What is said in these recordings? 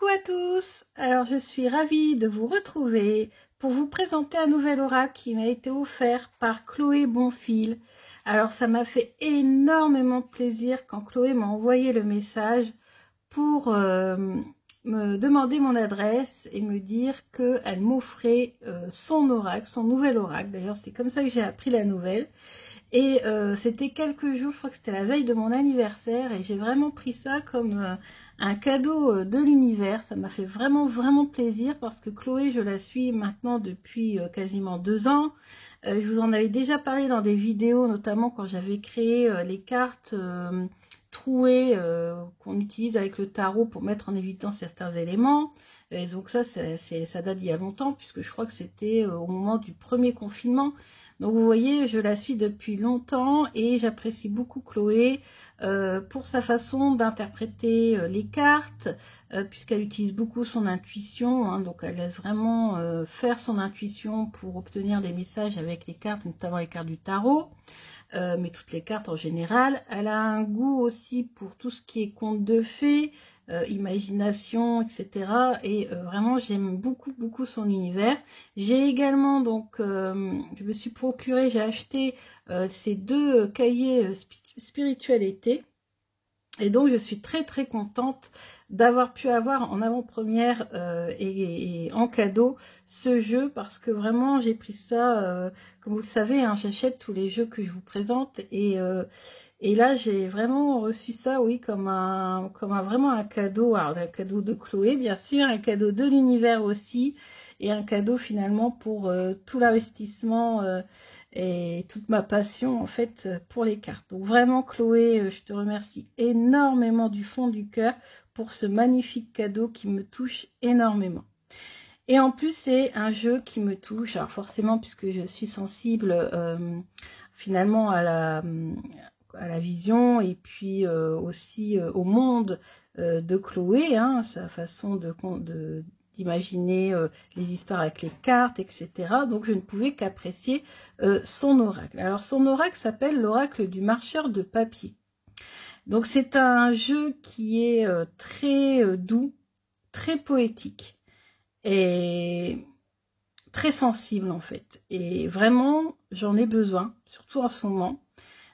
Coucou à tous, alors je suis ravie de vous retrouver pour vous présenter un nouvel oracle qui m'a été offert par Chloé Bonfil. Alors ça m'a fait énormément plaisir quand Chloé m'a envoyé le message pour me demander mon adresse et me dire qu'elle m'offrait son oracle, son nouvel oracle. D'ailleurs c'est comme ça que j'ai appris la nouvelle. Et c'était quelques jours, je crois que c'était la veille de mon anniversaire, et j'ai vraiment pris ça comme un cadeau de l'univers. Ça m'a fait vraiment plaisir parce que Chloé, je la suis maintenant depuis quasiment 2 ans. Je vous en avais déjà parlé dans des vidéos, notamment quand j'avais créé les cartes trouées qu'on utilise avec le tarot pour mettre en évidence certains éléments. Et donc ça date d'il y a longtemps, puisque je crois que c'était au moment du premier confinement. Donc vous voyez, je la suis depuis longtemps et j'apprécie beaucoup Chloé pour sa façon d'interpréter les cartes, puisqu'elle utilise beaucoup son intuition, hein, donc elle laisse vraiment faire son intuition pour obtenir des messages avec les cartes, notamment les cartes du tarot, mais toutes les cartes en général. Elle a un goût aussi pour tout ce qui est conte de fées, imagination, etc. Et vraiment j'aime beaucoup son univers. J'ai également donc je me suis procuré, j'ai acheté ces 2 cahiers spiritualité, et donc je suis très contente d'avoir pu avoir en avant-première et en cadeau ce jeu, parce que vraiment j'ai pris ça, comme vous le savez, hein, j'achète tous les jeux que je vous présente, et là j'ai vraiment reçu ça, oui, comme vraiment un cadeau, alors un cadeau de Chloé bien sûr, un cadeau de l'univers aussi, et un cadeau finalement pour tout l'investissement et toute ma passion en fait pour les cartes. Donc vraiment Chloé, je te remercie énormément du fond du cœur pour ce magnifique cadeau qui me touche énormément. Et en plus c'est un jeu qui me touche, alors forcément puisque je suis sensible finalement à la vision, et puis aussi au monde de Chloé, hein, sa façon d'imaginer les histoires avec les cartes, etc. Donc je ne pouvais qu'apprécier son oracle. Alors son oracle s'appelle l'oracle du marcheur de papier. Donc c'est un jeu qui est très doux, très poétique et très sensible en fait. Et vraiment j'en ai besoin, surtout en ce moment.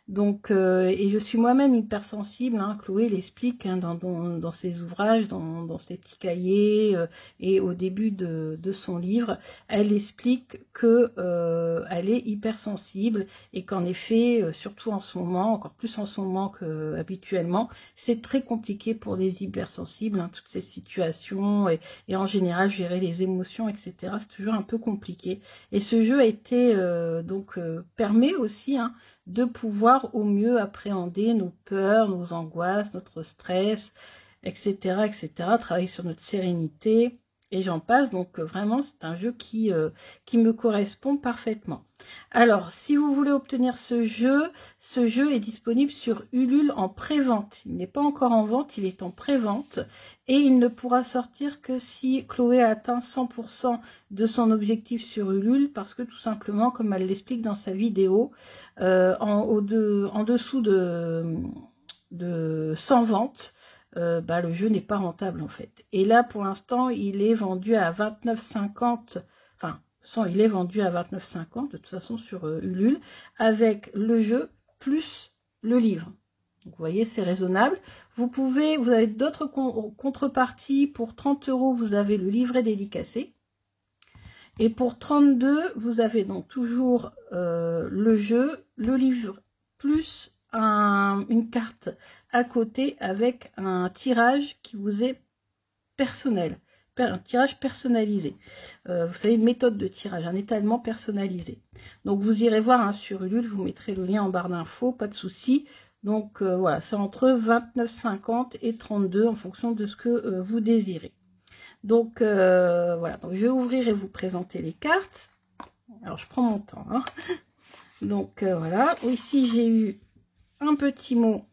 Donc, et je suis moi-même hypersensible, hein, Chloé l'explique hein, dans ses ouvrages, dans ses petits cahiers, et au début de son livre, elle explique que elle est hypersensible, et qu'en effet, surtout en ce moment, encore plus en ce moment qu'habituellement, c'est très compliqué pour les hypersensibles, hein, toutes ces situations, et en général, gérer les émotions, etc. C'est toujours un peu compliqué. Et ce jeu a été, permet aussi, hein, de pouvoir au mieux appréhender nos peurs, nos angoisses, notre stress, etc., etc., travailler sur notre sérénité, et j'en passe. Donc vraiment, c'est un jeu qui me correspond parfaitement. Alors, si vous voulez obtenir ce jeu est disponible sur Ulule en pré-vente. Il n'est pas encore en vente, il est en pré-vente, et il ne pourra sortir que si Chloé a atteint 100% de son objectif sur Ulule, parce que tout simplement, comme elle l'explique dans sa vidéo, en dessous de 100 ventes, le jeu n'est pas rentable en fait. Et là pour l'instant il est vendu à 29,50, enfin il est vendu à 29,50 de toute façon sur Ulule, avec le jeu plus le livre. Donc vous voyez, c'est raisonnable. Vous avez d'autres contreparties. Pour 30 €, vous avez le livret dédicacé. Et pour 32, vous avez donc toujours le jeu, le livre, plus une carte à côté avec un tirage qui vous est personnel, un tirage personnalisé. Vous savez, une méthode de tirage, un étalement personnalisé. Donc vous irez voir hein, sur Ulule, je vous mettrai le lien en barre d'infos, pas de souci. Donc voilà, c'est entre 29,50 et 32 en fonction de ce que vous désirez. Donc voilà, donc je vais ouvrir et vous présenter les cartes. Alors je prends mon temps, hein. Donc voilà, ici j'ai eu un petit mot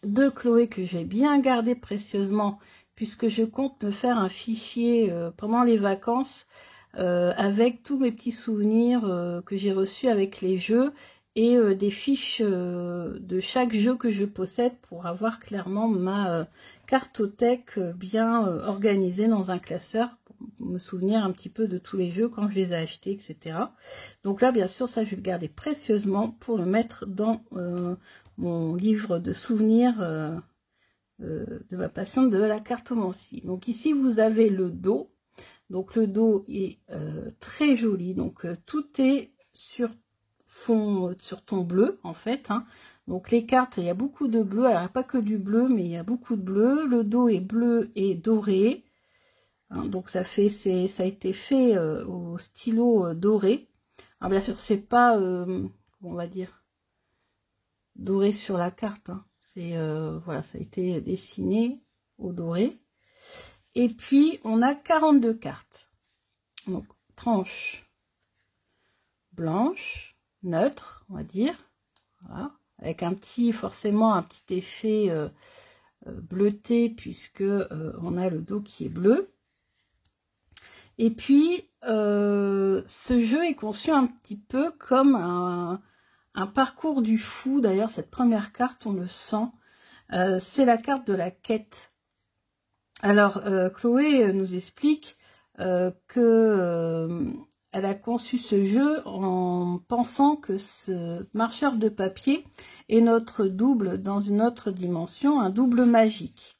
de Chloé que j'ai bien gardé précieusement, puisque je compte me faire un fichier pendant les vacances avec tous mes petits souvenirs que j'ai reçus avec les jeux, et des fiches de chaque jeu que je possède, pour avoir clairement ma cartothèque bien organisée dans un classeur pour me souvenir un petit peu de tous les jeux quand je les ai achetés, etc. Donc là, bien sûr, ça, je vais le garder précieusement pour le mettre dans mon livre de souvenirs de ma passion de la cartomancie. Donc ici, vous avez le dos. Donc le dos est très joli. Donc tout est sur fond, sur ton bleu, en fait, hein. Donc les cartes, il y a beaucoup de bleu, alors pas que du bleu, mais il y a beaucoup de bleu. Le dos est bleu et doré, hein, donc ça a été fait au stylo doré. Alors bien sûr, c'est pas, on va dire, doré sur la carte, hein. C'est voilà, ça a été dessiné au doré. Et puis on a 42 cartes. Donc tranche blanche, neutre, on va dire, voilà, avec un petit, forcément un petit effet bleuté puisque on a le dos qui est bleu. Et puis ce jeu est conçu un petit peu comme un parcours du fou. D'ailleurs, cette première carte, on le sent, c'est la carte de la quête. Alors Chloé nous explique que elle a conçu ce jeu en pensant que ce marcheur de papier est notre double dans une autre dimension, un double magique.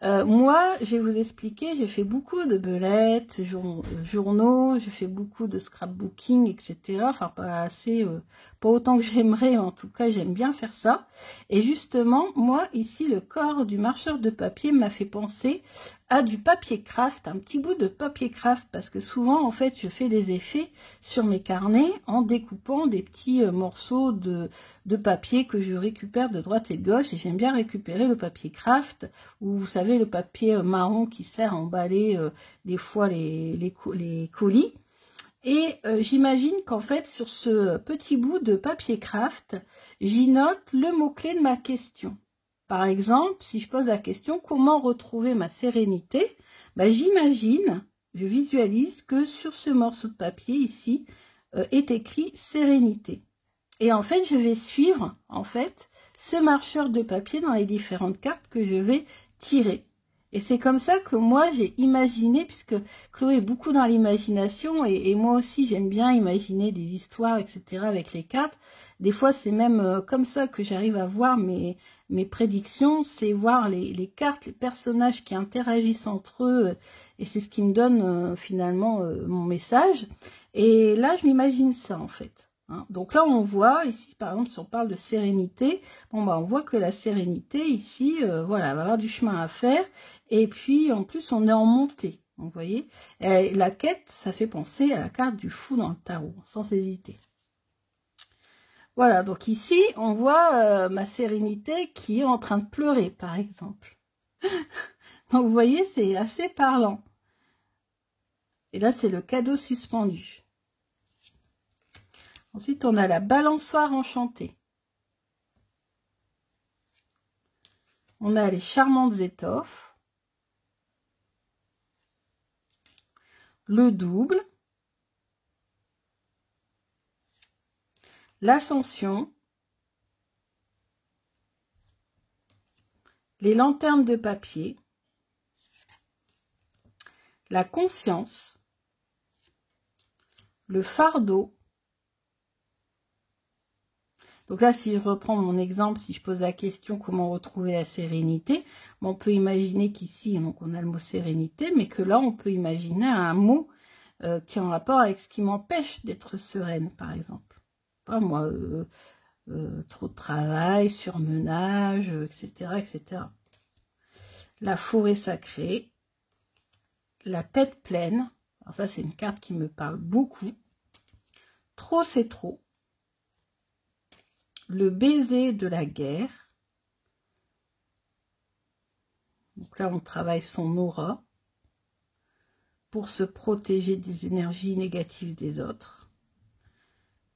Moi, je vais vous expliquer, j'ai fait beaucoup de belettes, journaux, j'ai fait beaucoup de scrapbooking, etc. Enfin, pas assez, pas autant que j'aimerais, en tout cas, j'aime bien faire ça. Et justement, moi, ici, le corps du marcheur de papier m'a fait penser à du papier craft, un petit bout de papier craft, parce que souvent, en fait, je fais des effets sur mes carnets en découpant des petits morceaux de papier que je récupère de droite et de gauche, et j'aime bien récupérer le papier craft, ou vous savez, le papier marron qui sert à emballer des fois les colis. Et j'imagine qu'en fait, sur ce petit bout de papier craft, j'y note le mot-clé de ma question. Par exemple, si je pose la question « Comment retrouver ma sérénité ?» ben, j'imagine, je visualise que sur ce morceau de papier ici est écrit « sérénité ». Et en fait, je vais suivre en fait ce marcheur de papier dans les différentes cartes que je vais tirer. Et c'est comme ça que moi j'ai imaginé, puisque Chloé est beaucoup dans l'imagination, et moi aussi j'aime bien imaginer des histoires, etc. avec les cartes. Des fois c'est même comme ça que j'arrive à voir mes prédictions, c'est voir les cartes, les personnages qui interagissent entre eux, et c'est ce qui me donne finalement mon message. Et là je m'imagine ça en fait. Hein. Donc là, on voit, ici, par exemple, si on parle de sérénité, bon, bah, on voit que la sérénité, ici, voilà, elle va avoir du chemin à faire. Et puis, en plus, on est en montée. Vous voyez, et la quête, ça fait penser à la carte du fou dans le tarot, sans hésiter. Voilà, donc ici, on voit ma sérénité qui est en train de pleurer, par exemple. Donc, vous voyez, c'est assez parlant. Et là, c'est le cadeau suspendu. Ensuite, on a la balançoire enchantée. On a les charmantes étoffes. Le double. L'ascension. Les lanternes de papier. La conscience. Le fardeau. Donc là, si je reprends mon exemple, si je pose la question comment retrouver la sérénité, on peut imaginer qu'ici, donc on a le mot sérénité, mais que là, on peut imaginer un mot qui est en rapport avec ce qui m'empêche d'être sereine, par exemple. Pas moi, trop de travail, surmenage, etc., etc. La forêt sacrée, la tête pleine. Alors ça, c'est une carte qui me parle beaucoup. Trop, c'est trop. Le baiser de la guerre. Donc là, on travaille son aura pour se protéger des énergies négatives des autres.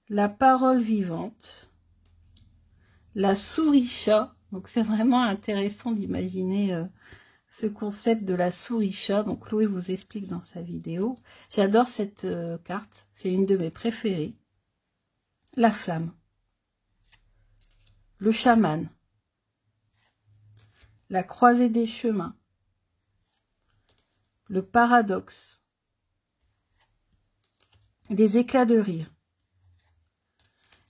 La parole vivante. La souris-chat. Donc c'est vraiment intéressant d'imaginer ce concept de la souris-chat. Donc Chloé vous explique dans sa vidéo. J'adore cette carte. C'est une de mes préférées. La flamme. Le chaman. la croisée des chemins, le paradoxe, les éclats de rire,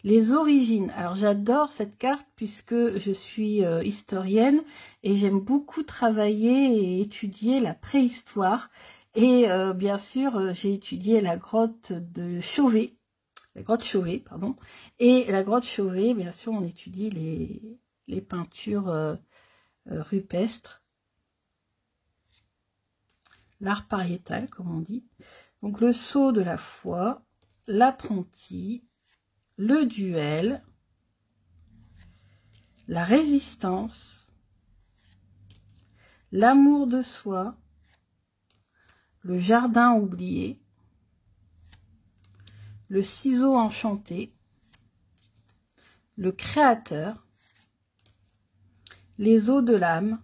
les origines. Alors j'adore cette carte puisque je suis historienne et j'aime beaucoup travailler et étudier la préhistoire. Et bien sûr, j'ai étudié la grotte de Chauvet, la grotte Chauvet, pardon. Et la grotte Chauvet, bien sûr, on étudie les peintures rupestres, l'art pariétal, comme on dit. Donc le sceau de la foi, l'apprenti, le duel, la résistance, l'amour de soi, le jardin oublié, le ciseau enchanté, le créateur, les eaux de l'âme,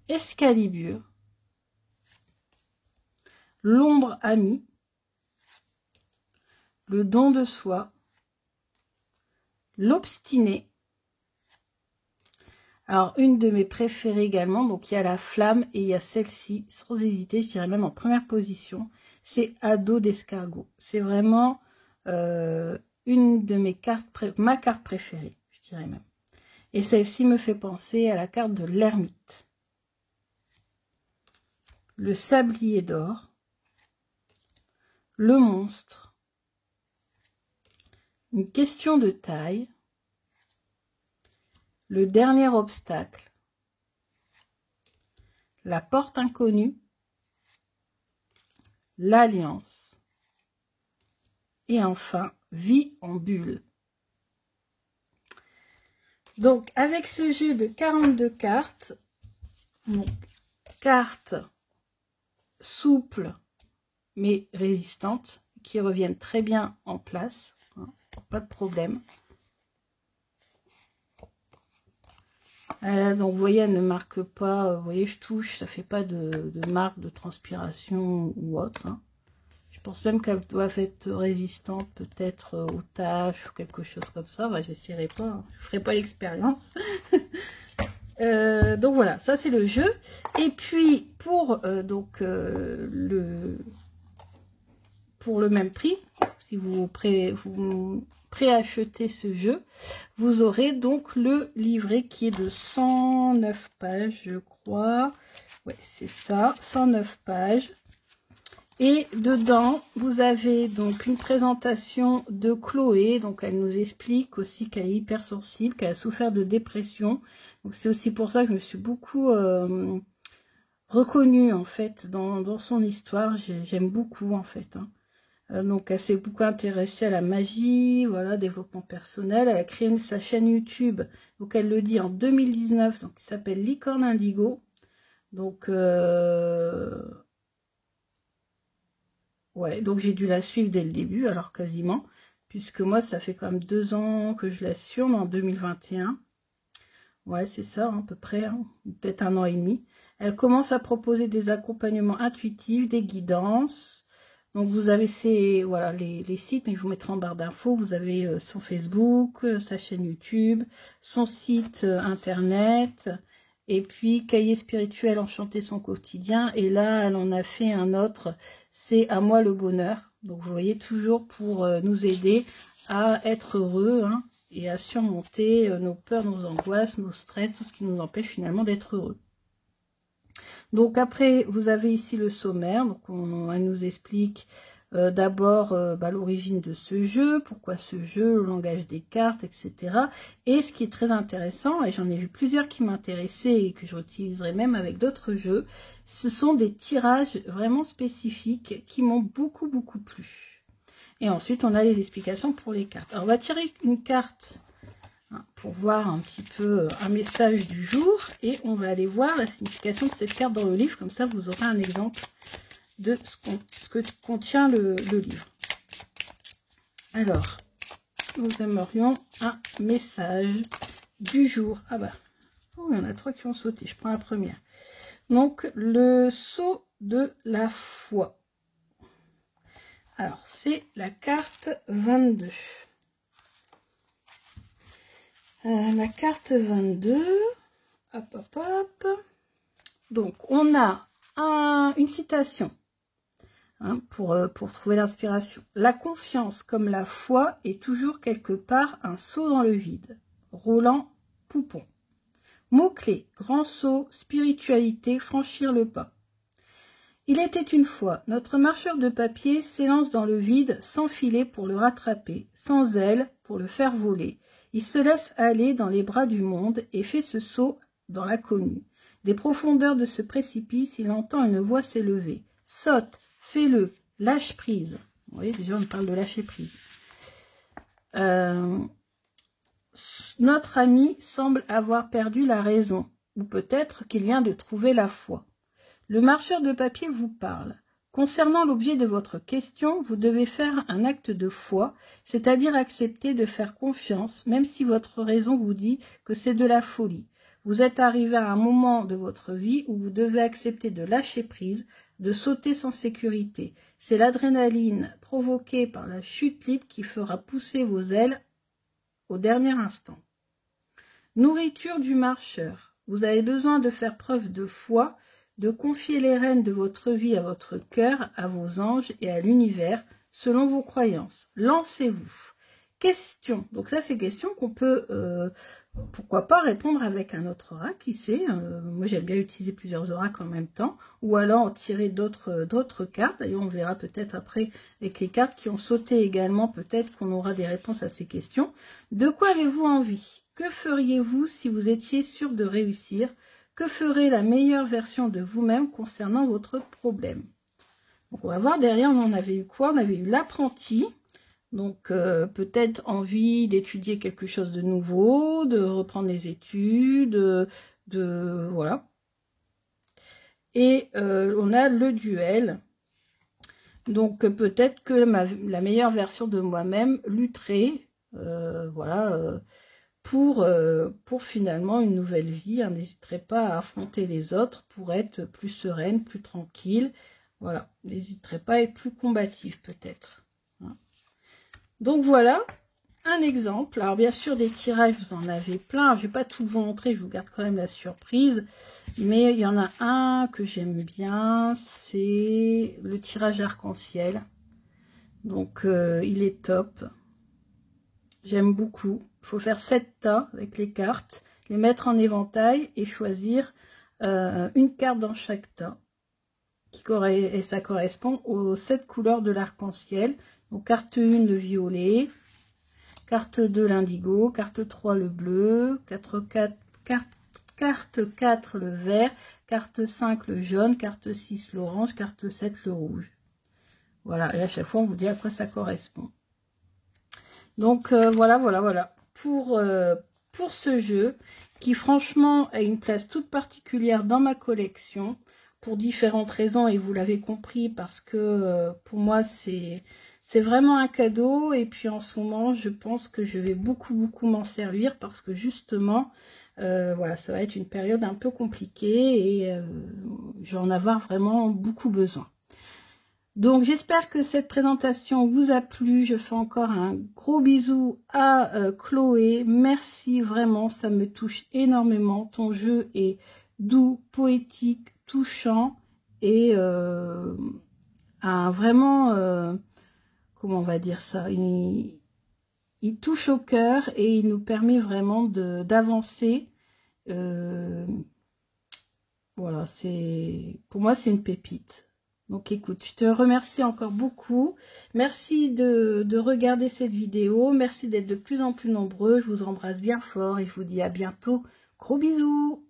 Excalibur, l'ombre amie, le don de soi, l'obstiné. Alors, une de mes préférées également, donc il y a la flamme et il y a celle-ci, sans hésiter, je dirais même en première position, c'est Ado d'escargot. C'est vraiment une de mes cartes, ma carte préférée, je dirais même. Et celle-ci me fait penser à la carte de l'ermite. Le sablier d'or, le monstre, une question de taille, le dernier obstacle, la porte inconnue, l'alliance et enfin vie en bulle. Donc avec ce jeu de 42 cartes, donc cartes souples mais résistantes qui reviennent très bien en place, hein, pas de problème. Donc vous voyez, elle ne marque pas, vous voyez, je touche, ça fait pas de marque de transpiration ou autre, hein. Je pense même qu'elle doit être résistante peut-être aux taches ou quelque chose comme ça. Bah, j'essaierai pas, hein. Je ferai pas l'expérience. Donc voilà, ça c'est le jeu. Et puis pour le même prix, si vous préachetez ce jeu, vous aurez donc le livret qui est de 109 pages, je crois. Ouais, c'est ça, 109 pages. Et dedans, vous avez donc une présentation de Chloé. Donc, elle nous explique aussi qu'elle est hypersensible, qu'elle a souffert de dépression. Donc, c'est aussi pour ça que je me suis beaucoup reconnue, en fait, dans son histoire. J'aime beaucoup, en fait, hein. Donc, elle s'est beaucoup intéressée à la magie, voilà, développement personnel. Elle a créé sa chaîne YouTube, donc elle le dit en 2019, donc qui s'appelle Licorne Indigo. Donc, ouais, donc j'ai dû la suivre dès le début, alors quasiment, puisque moi, ça fait quand même 2 ans que je la suis, en 2021. Ouais, c'est ça, hein, à peu près, hein, peut-être 1 an et demi. Elle commence à proposer des accompagnements intuitifs, des guidances. Donc, vous avez voilà, les sites, mais je vous mettrai en barre d'infos. Vous avez son Facebook, sa chaîne YouTube, son site internet, et puis cahier spirituel enchanter son quotidien. Et là, elle en a fait un autre, c'est à moi le bonheur. Donc, vous voyez, toujours pour nous aider à être heureux, hein, et à surmonter nos peurs, nos angoisses, nos stress, tout ce qui nous empêche finalement d'être heureux. Donc après, vous avez ici le sommaire. Donc elle nous explique d'abord l'origine de ce jeu, pourquoi ce jeu, le langage des cartes, etc. Et ce qui est très intéressant, et j'en ai vu plusieurs qui m'intéressaient et que j'utiliserai même avec d'autres jeux, ce sont des tirages vraiment spécifiques qui m'ont beaucoup plu. Et ensuite, on a les explications pour les cartes. Alors, on va tirer une carte pour voir un petit peu un message du jour, et on va aller voir la signification de cette carte dans le livre, comme ça vous aurez un exemple de ce que contient le livre. Alors, nous aimerions un message du jour. Ah bah, oh, il y en a 3 qui ont sauté, je prends la première. Donc, le sceau de la foi. Alors, c'est la carte 22. La carte 22, hop, hop, hop. Donc, on a une citation hein, pour trouver l'inspiration. La confiance, comme la foi, est toujours quelque part un saut dans le vide. Roland Poupon. Mots-clés, grand saut, spiritualité, franchir le pas. Il était une fois, notre marcheur de papier s'élance dans le vide sans filet pour le rattraper, sans aile pour le faire voler. Il se laisse aller dans les bras du monde et fait ce saut dans l'inconnu. Des profondeurs de ce précipice, il entend une voix s'élever. Saute, fais-le, lâche prise. Vous voyez, déjà on parle de lâcher prise. Notre ami semble avoir perdu la raison, ou peut-être qu'il vient de trouver la foi. Le marcheur de papier vous parle. Concernant l'objet de votre question, vous devez faire un acte de foi, c'est-à-dire accepter de faire confiance, même si votre raison vous dit que c'est de la folie. Vous êtes arrivé à un moment de votre vie où vous devez accepter de lâcher prise, de sauter sans sécurité. C'est l'adrénaline provoquée par la chute libre qui fera pousser vos ailes au dernier instant. Nourriture du marcheur. Vous avez besoin de faire preuve de foi, de confier les rênes de votre vie à votre cœur, à vos anges et à l'univers, selon vos croyances. Lancez-vous. Question. Donc ça, c'est question qu'on peut, pourquoi pas, répondre avec un autre oracle, qui sait. Moi, j'aime bien utiliser plusieurs oracles en même temps, ou alors en tirer d'autres cartes. D'ailleurs, on verra peut-être après avec les cartes qui ont sauté également, peut-être qu'on aura des réponses à ces questions. De quoi avez-vous envie? Que feriez-vous si vous étiez sûr de réussir? Que ferait la meilleure version de vous-même concernant votre problème? Donc, on va voir derrière, on en avait eu quoi? On avait eu l'apprenti. Donc, peut-être envie d'étudier quelque chose de nouveau, de reprendre les études, voilà. Et on a le duel. Donc, peut-être que la meilleure version de moi-même lutterait, voilà, pour finalement une nouvelle vie. Hein. N'hésiterai pas à affronter les autres pour être plus sereine, plus tranquille. Voilà, n'hésiterai pas à être plus combatif peut-être. Donc voilà, un exemple. Alors bien sûr, des tirages, vous en avez plein. Je ne vais pas tout vous montrer, je vous garde quand même la surprise. Mais il y en a un que j'aime bien, c'est le tirage arc-en-ciel. Donc il est top. J'aime beaucoup. Il faut faire 7 tas avec les cartes, les mettre en éventail et choisir une carte dans chaque tas. Et ça correspond aux 7 couleurs de l'arc-en-ciel. Donc carte 1 le violet, carte 2 l'indigo, carte 3 le bleu, carte 4 le vert, carte 5 le jaune, carte 6 l'orange, carte 7 le rouge. Voilà, et à chaque fois on vous dit à quoi ça correspond. Donc voilà pour ce jeu qui franchement a une place toute particulière dans ma collection pour différentes raisons, et vous l'avez compris, parce que pour moi c'est vraiment un cadeau. Et puis en ce moment je pense que je vais beaucoup m'en servir, parce que justement voilà, ça va être une période un peu compliquée et je vais en avoir vraiment beaucoup besoin. Donc j'espère que cette présentation vous a plu. Je fais encore un gros bisou à Chloé. Merci vraiment, ça me touche énormément. Ton jeu est doux, poétique, touchant et vraiment, comment on va dire ça, il touche au cœur et il nous permet vraiment d'avancer. Voilà, pour moi c'est une pépite. Donc écoute, je te remercie encore beaucoup. Merci de regarder cette vidéo. Merci d'être de plus en plus nombreux. Je vous embrasse bien fort et je vous dis à bientôt. Gros bisous.